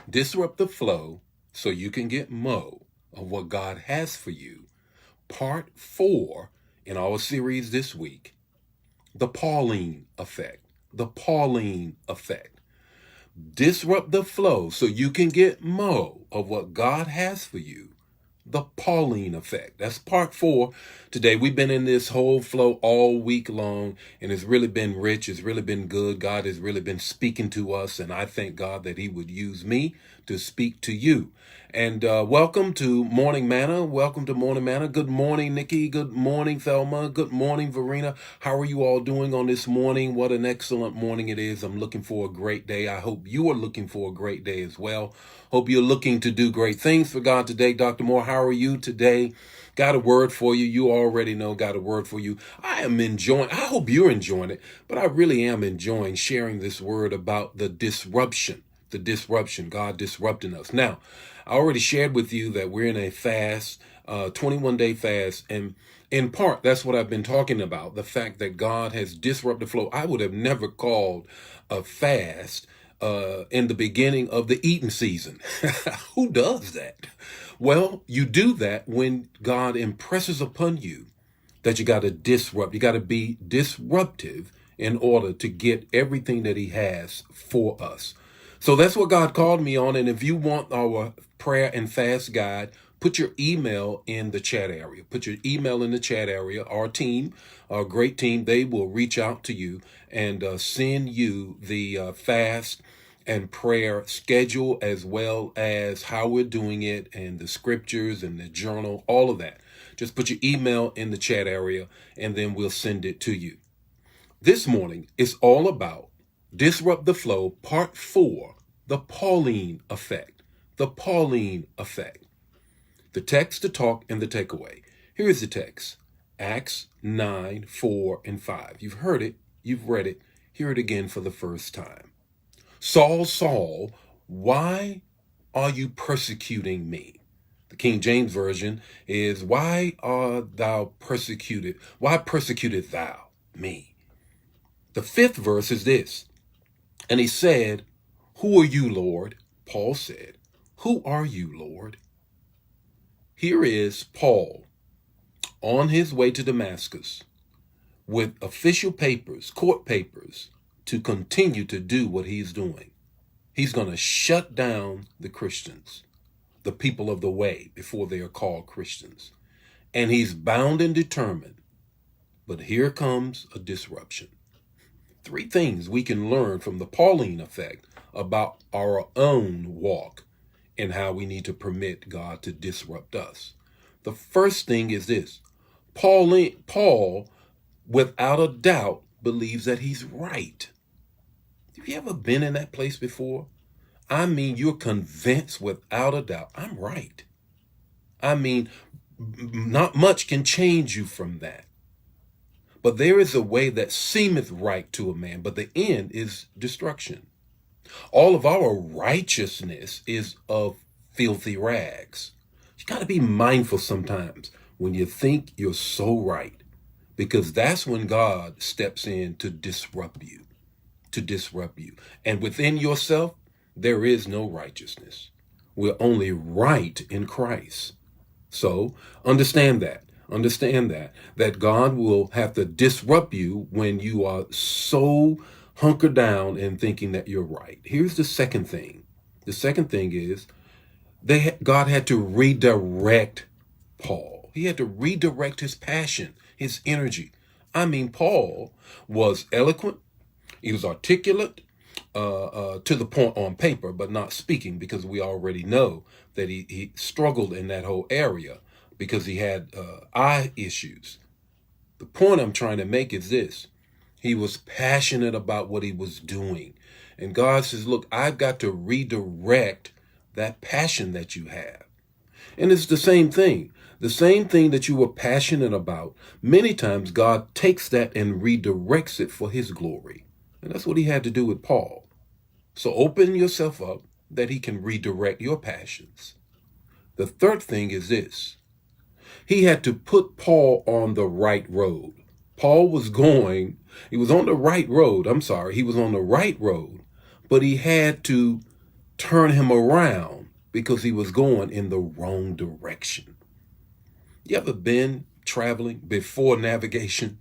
Disrupt the flow so you can get mo of what God has for you. Part 4 in our series this week, the Pauline Effect. The Pauline Effect. Disrupt the flow so you can get mo of what God has for you. The Pauline Effect. That's part 4 today. We've been in this whole flow all week long, and it's really been rich. It's really been good. God has really been speaking to us, and I thank God that he would use me to speak to you. And welcome to Morning Manna. Welcome to Morning Manna. Good morning, Nikki. Good morning, Thelma. Good morning, Verena. How are you all doing on this morning? What an excellent morning it is. I'm looking for a great day. I hope you are looking for a great day as well. Hope you're looking to do great things for God today. Dr. Moore, how are you today? Got a word for you. You already know, got a word for you. I hope you're enjoying it, but I really am enjoying sharing this word about the disruption, God disrupting us. Now, I already shared with you that we're in a fast, 21-day fast, and in part, that's what I've been talking about, the fact that God has disrupted the flow. I would have never called a fast in the beginning of the eating season. Who does that? Well, you do that when God impresses upon you that you got to disrupt. You got to be disruptive in order to get everything that he has for us. So that's what God called me on. And if you want our prayer and fast guide, put your email in the chat area. Put your email in the chat area. Our team, our great team, they will reach out to you and send you the fast and prayer schedule, as well as how we're doing it and the scriptures and the journal, all of that. Just put your email in the chat area and then we'll send it to you. This morning is all about Disrupt the Flow, Part 4, the Pauline Effect. The Pauline Effect. The text, the talk, and the takeaway. Here is the text. Acts 9, 4, and 5. You've heard it. You've read it. Hear it again for the first time. Saul, Saul, why are you persecuting me? The King James Version is, why art thou persecuted? Why persecutest thou me? The 5th verse is this. And he said, who are you, Lord? Paul said, who are you, Lord? Here is Paul on his way to Damascus with official papers, court papers, to continue to do what he's doing. He's going to shut down the Christians, the people of the way, before they are called Christians. And he's bound and determined. But here comes a disruption. 3 things we can learn from the Pauline effect about our own walk and how we need to permit God to disrupt us. The first thing is this. Paul, without a doubt, believes that he's right. Have you ever been in that place before? I mean, you're convinced without a doubt, I'm right. I mean, not much can change you from that. But there is a way that seemeth right to a man, but the end is destruction. All of our righteousness is of filthy rags. You got to be mindful sometimes when you think you're so right, because that's when God steps in to disrupt you, And within yourself, there is no righteousness. We're only right in Christ. So understand that God will have to disrupt you when you are so hunkered down and thinking that you're right. Here's the second thing. The second thing is God had to redirect Paul. He had to redirect his passion, his energy. I mean, Paul was eloquent. He was articulate to the point on paper, but not speaking, because we already know that he struggled in that whole area because he had eye issues. The point I'm trying to make is this. He was passionate about what he was doing. And God says, look, I've got to redirect that passion that you have. And it's the same thing. The same thing that you were passionate about, many times God takes that and redirects it for his glory. And that's what he had to do with Paul. So open yourself up that he can redirect your passions. The third thing is this. He had to put Paul on the right road. Paul was on the right road. He was on the right road, but he had to turn him around because he was going in the wrong direction. You ever been traveling before navigation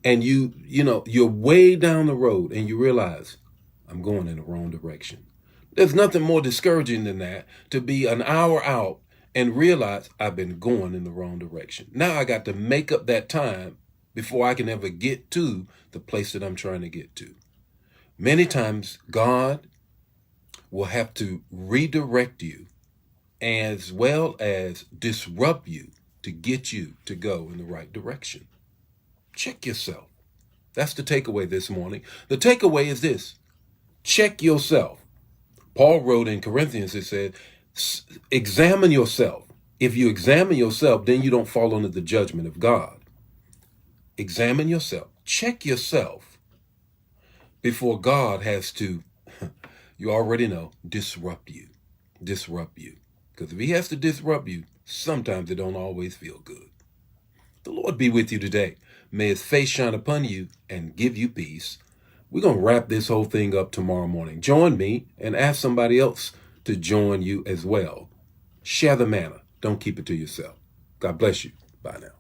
and you're way down the road and you realize I'm going in the wrong direction? There's nothing more discouraging than that, to be an hour out and realize I've been going in the wrong direction. Now I got to make up that time before I can ever get to the place that I'm trying to get to. Many times God will have to redirect you as well as disrupt you to get you to go in the right direction. Check yourself. That's the takeaway this morning. The takeaway is this: check yourself. Paul wrote in Corinthians, it said, examine yourself. If you examine yourself, then you don't fall under the judgment of God. Examine yourself. Check yourself before God has to, you already know, disrupt you. Disrupt you. Because if he has to disrupt you, sometimes it don't always feel good. The Lord be with you today. May his face shine upon you and give you peace. We're going to wrap this whole thing up tomorrow morning. Join me and ask somebody else to join you as well. Share the manna. Don't keep it to yourself. God bless you. Bye now.